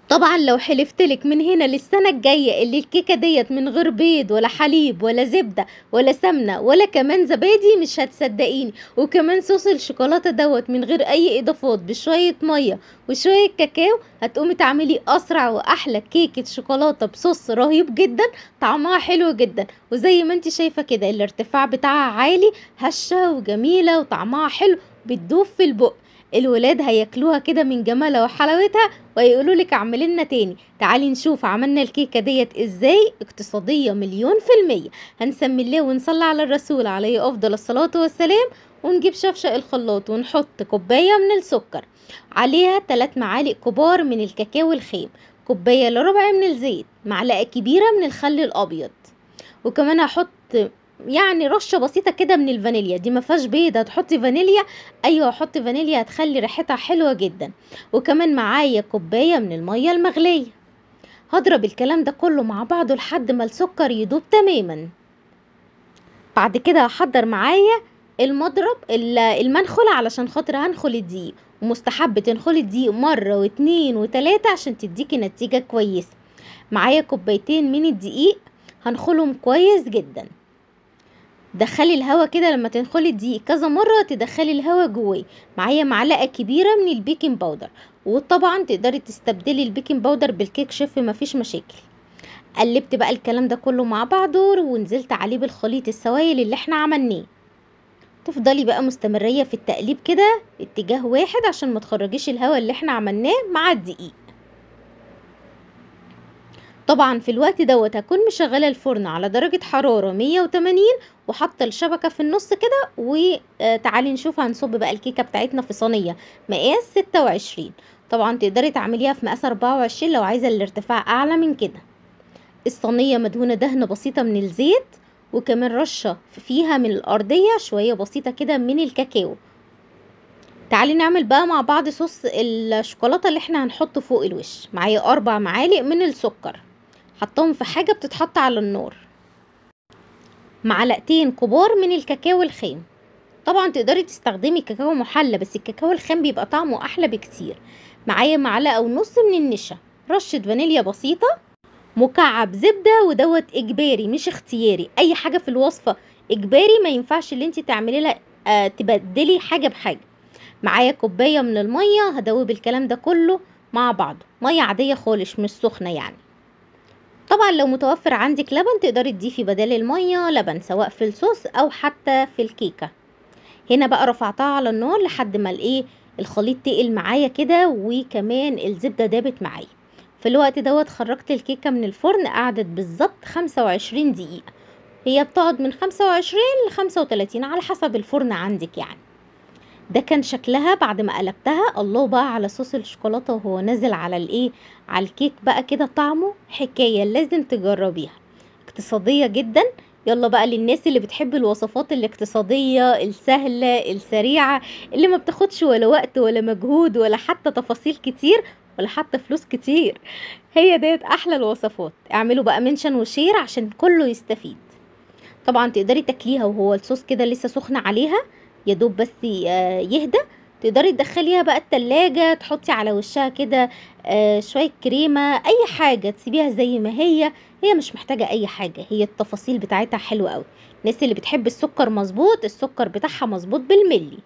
طبعا لو حلفتلك من هنا للسنة الجاية اللي الكيكة ديت من غير بيض ولا حليب ولا زبدة ولا سمنة ولا كمان زبادي مش هتصدقيني. وكمان صوص الشوكولاتة دوت من غير اي اضافات بشوية مية وشوية كاكاو، هتقومي تعملي اسرع واحلى كيكة شوكولاتة بصوص رهيب جدا، طعمها حلو جدا. وزي ما انت شايفة كده الارتفاع بتاعها عالي، هشة وجميلة وطعمها حلو، بتدوب في البق. الولاد هياكلوها كده من جمالها وحلاوتها ويقولوا لك اعملي لنا تاني. تعالي نشوف عملنا الكيكه ديت ازاي، اقتصاديه مليون في الميه. هنسمي الله ونصلي على الرسول عليه افضل الصلاه والسلام، ونجيب شفشق الخلاط ونحط كوبايه من السكر، عليها 3 معالق كبار من الكاكاو الخام، كوبايه الا ربع من الزيت، معلقه كبيره من الخل الابيض، وكمان هحط يعني رشه بسيطه كده من الفانيليا. دي ما فيهاش بيض، هتحطي فانيليا، ايوه حطي فانيليا هتخلي ريحتها حلوه جدا. وكمان معايا كوبايه من الميه المغليه. هضرب الكلام ده كله مع بعضه لحد ما السكر يدوب تماما. بعد كده هحضر معايا المضرب المنخل علشان خاطر هنخل الدقيق، ومستحب تنخلي الدقيق مره واتنين وتلاته عشان تديكي نتيجه كويسه. معايا كوبايتين من الدقيق هنخلهم كويس جدا. دخلي الهوا كده لما تنخلي الدقيق كذا مره، تدخلي الهوا جواه. معايا معلقه كبيره من البيكنج باودر، وطبعا تقدري تستبدلي البيكنج باودر بالكيك شيف، مفيش مشاكل. قلبت بقى الكلام ده كله مع بعضه ونزلت عليه بالخليط السوائل اللي احنا عملناه. تفضلي بقى مستمريه في التقليب كده اتجاه واحد عشان ما تخرجيش الهوا اللي احنا عملناه مع الدقيق. طبعا في الوقت دوت هكون مشغله الفرن على درجه حراره 180 وحاطه الشبكه في النص كده. وتعالي نشوف هنصب بقى الكيكه بتاعتنا في صينيه مقاس 26. طبعا تقدري تعمليها في مقاس 24 لو عايزه الارتفاع اعلى من كده. الصينيه مدهونه دهنه بسيطه من الزيت، وكمان رشه فيها من الارضيه شويه بسيطه كده من الكاكاو. تعالي نعمل بقى مع بعض صوص الشوكولاته اللي احنا هنحطه فوق الوش. معايا 4 معالق من السكر، حطهم في حاجة بتتحط على النار. معلقتين كبار من الكاكاو الخام، طبعا تقدري تستخدمي كاكاو محلى بس الكاكاو الخام بيبقى طعمه احلى بكتير. معايا معلقة ونص من النشا، رشة فانيليا بسيطة، مكعب زبدة، ودوت اجباري مش اختياري. اي حاجة في الوصفة اجباري، ما ينفعش اللي انت تعملي لها تبدلي حاجة بحاجة. معايا كوباية من المية، هدوب الكلام ده كله مع بعضه، مية عادية خالص مش سخنة يعني. طبعا لو متوفر عندك لبن تقدري تضيفي بدل المية لبن، سواء في الصوص او حتى في الكيكة. هنا بقى رفعتها على النار لحد ما الخليط تقل معايا كده، وكمان الزبدة دابت معايا. في الوقت دوت خرجت الكيكة من الفرن، قعدت بالظبط 25 دقيقة. هي بتقعد من 25 ل 35 على حسب الفرن عندك يعني. ده كان شكلها بعد ما قلبتها. الله بقى على صوص الشوكولاته وهو نازل على على الكيك بقى كده، طعمه حكايه، لازم تجربيها، اقتصاديه جدا. يلا بقى للناس اللي بتحب الوصفات الاقتصاديه السهله السريعه اللي ما بتاخدش ولا وقت ولا مجهود ولا حتى تفاصيل كتير ولا حتى فلوس كتير، هي ديت احلى الوصفات. اعملوا بقى منشن وشير عشان كله يستفيد. طبعا تقدري تاكليها وهو الصوص كده لسه سخن عليها، يا دوب بس يهدى. تقدري تدخليها بقى التلاجة، تحطي على وشها كده شوية كريمة، اي حاجة تسيبيها زي ما هي مش محتاجة اي حاجة، هي التفاصيل بتاعتها حلوة قوي. الناس اللي بتحب السكر مظبوط، السكر بتاعها مظبوط بالملي.